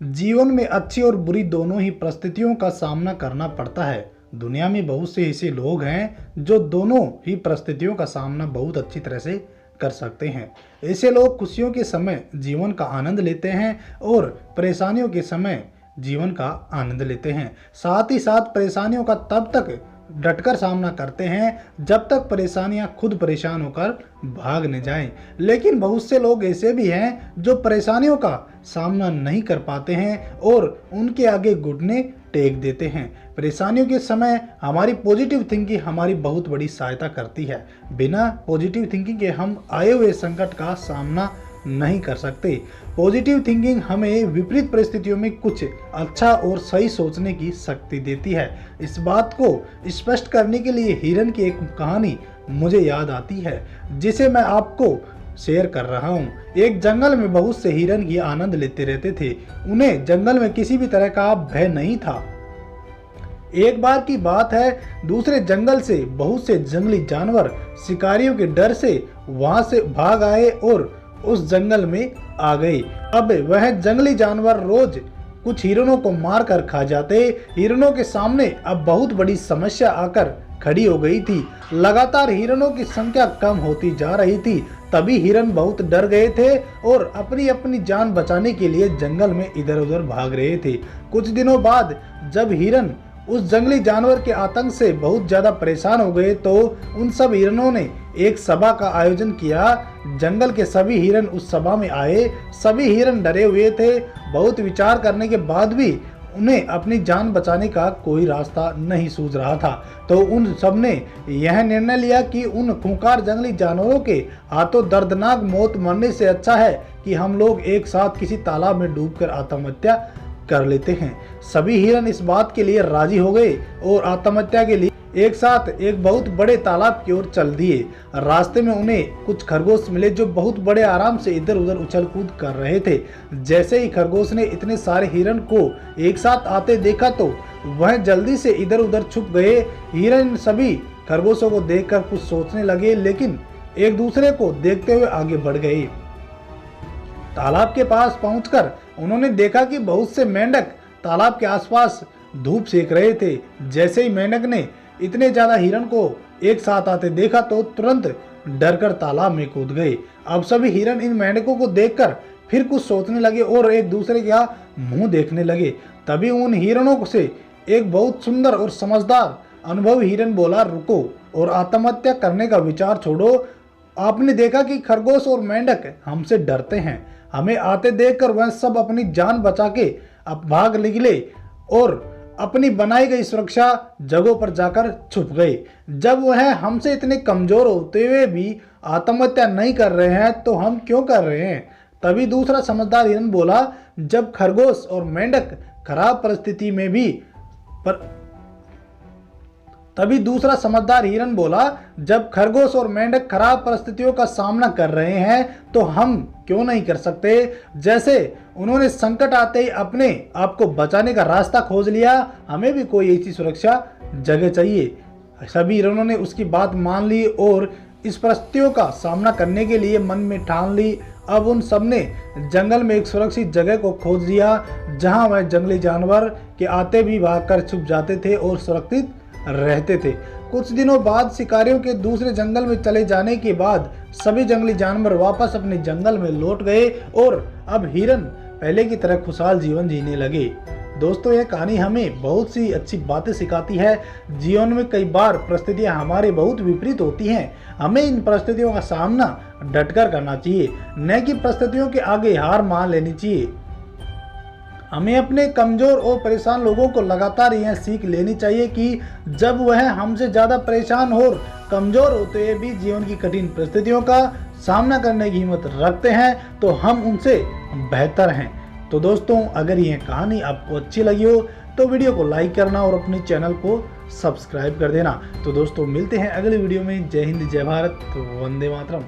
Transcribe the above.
जीवन में अच्छी और बुरी दोनों ही परिस्थितियों का सामना करना पड़ता है। दुनिया में बहुत से ऐसे लोग हैं जो दोनों ही परिस्थितियों का सामना बहुत अच्छी तरह से कर सकते हैं। ऐसे लोग खुशियों के समय जीवन का आनंद लेते हैं और परेशानियों के समय जीवन का आनंद लेते हैं। साथ ही साथ परेशानियों का तब तक डटकर सामना करते हैं जब तक परेशानियां खुद परेशान होकर भाग न जाएं। लेकिन बहुत से लोग ऐसे भी हैं जो परेशानियों का सामना नहीं कर पाते हैं और उनके आगे घुटने टेक देते हैं। परेशानियों के समय हमारी पॉजिटिव थिंकिंग हमारी बहुत बड़ी सहायता करती है। बिना पॉजिटिव थिंकिंग के हम आए हुए संकट का सामना नहीं कर सकते। पॉजिटिव थिंकिंग हमें विपरीत परिस्थितियों में कुछ अच्छा और सही सोचने की शक्ति देती है। इस बात को स्पष्ट करने के लिए हिरन की एक कहानी मुझे याद आती है जिसे मैं आपको शेयर कर रहा हूँ। एक जंगल में बहुत से हिरन ही आनंद लेते रहते थे। उन्हें जंगल में किसी भी तरह का भय नहीं था। एक बार की बात है, दूसरे जंगल से बहुत से जंगली जानवर शिकारियों के डर से वहां से भाग आए और उस जंगल में आ गई। अब वह जंगली जानवर रोज कुछ हिरणों को मार कर खा जाते। हिरणों के सामने अब बहुत बड़ी समस्या आकर खड़ी हो गई थी। लगातार हिरणों की संख्या कम होती जा रही थी। तभी हिरण बहुत डर गए थे और अपनी अपनी जान बचाने के लिए जंगल में इधर उधर भाग रहे थे। कुछ दिनों बाद जब हिरण उस जंगली जानवर के आतंक से बहुत ज्यादा परेशान हो गए तो उन सब हिरणों ने एक सभा का आयोजन किया। जंगल के सभी हिरण उस सभा में आए। सभी हिरण डरे हुए थे। बहुत विचार करने के बाद भी उन्हें अपनी जान बचाने का कोई रास्ता नहीं सूझ रहा था। तो उन सब ने यह निर्णय लिया कि उन खूंखार जंगली जानवरों के हाथों दर्दनाक मौत मरने से अच्छा है कि हम लोग एक साथ किसी तालाब में डूबकर आत्महत्या कर लेते हैं। सभी हिरण इस बात के लिए राजी हो गए और आत्महत्या के लिए एक साथ एक बहुत बड़े तालाब की ओर चल दिए। रास्ते में उन्हें कुछ खरगोश मिले जो बहुत बड़े आराम से इधर उधर उछल कूद कर रहे थे। जैसे ही खरगोश ने इतने सारे हिरण को एक साथ आते देखा तो वह जल्दी से इधर उधर छुप गए। हिरण सभी खरगोशों को देखकर कुछ सोचने लगे, लेकिन एक दूसरे को देखते हुए आगे बढ़ गए। तालाब के पास पहुंचकर उन्होंने देखा कि बहुत से मेंढक तालाब के आसपास धूप सेक रहे थे। जैसे ही मेंढक ने इतने ज्यादा हिरण को एक साथ आते देखा तो तुरंत डरकर तालाब में कूद गए। अब सभी हिरण इन मेंढकों को देखकर फिर कुछ सोचने लगे और एक दूसरे का मुंह देखने लगे। तभी उन हिरणों से एक बहुत सुंदर और समझदार अनुभवी हिरण बोला, रुको और आत्महत्या करने का विचार छोड़ो। आपने देखा कि खरगोश और मेंढक हमसे डरते हैं। हमें आते देखकर वह सब अपनी जान बचा के अब भाग निकले और अपनी बनाई गई सुरक्षा जगहों पर जाकर छुप गए। जब वह हमसे इतने कमजोर होते हुए भी आत्महत्या नहीं कर रहे हैं तो हम क्यों कर रहे हैं? तभी दूसरा समझदार हिरन बोला, जब खरगोश और मेंढक खराब परिस्थिति में भी तभी दूसरा समझदार हिरन बोला, जब खरगोश और मेंढक खराब परिस्थितियों का सामना कर रहे हैं तो हम क्यों नहीं कर सकते? जैसे उन्होंने संकट आते ही अपने आप को बचाने का रास्ता खोज लिया, हमें भी कोई ऐसी सुरक्षा जगह चाहिए। सभी हिरणों ने उसकी बात मान ली और इस परिस्थितियों का सामना करने के लिए मन में ठान ली। अब उन सब ने जंगल में एक सुरक्षित जगह को खोज लिया जहां वह जंगली जानवर के आते भी भागकर छुप जाते थे और सुरक्षित रहते थे। कुछ दिनों बाद शिकारियों के दूसरे जंगल में चले जाने के बाद सभी जंगली जानवर वापस अपने जंगल में लौट गए और अब हिरन पहले की तरह खुशहाल जीवन जीने लगे। दोस्तों, यह कहानी हमें बहुत सी अच्छी बातें सिखाती है। जीवन में कई बार परिस्थितियां हमारे बहुत विपरीत होती हैं। हमें इन परिस्थितियों का सामना डटकर करना चाहिए, न कि परिस्थितियों के आगे हार मान लेनी चाहिए। हमें अपने कमजोर और परेशान लोगों को लगातार यह सीख लेनी चाहिए कि जब वह हमसे ज़्यादा परेशान और कमजोर होते हुए भी जीवन की कठिन परिस्थितियों का सामना करने की हिम्मत रखते हैं तो हम उनसे बेहतर हैं। तो दोस्तों, अगर यह कहानी आपको अच्छी लगी हो तो वीडियो को लाइक करना और अपने चैनल को सब्सक्राइब कर देना। तो दोस्तों, मिलते हैं अगली वीडियो में। जय हिंद, जय भारत, वंदे मातरम।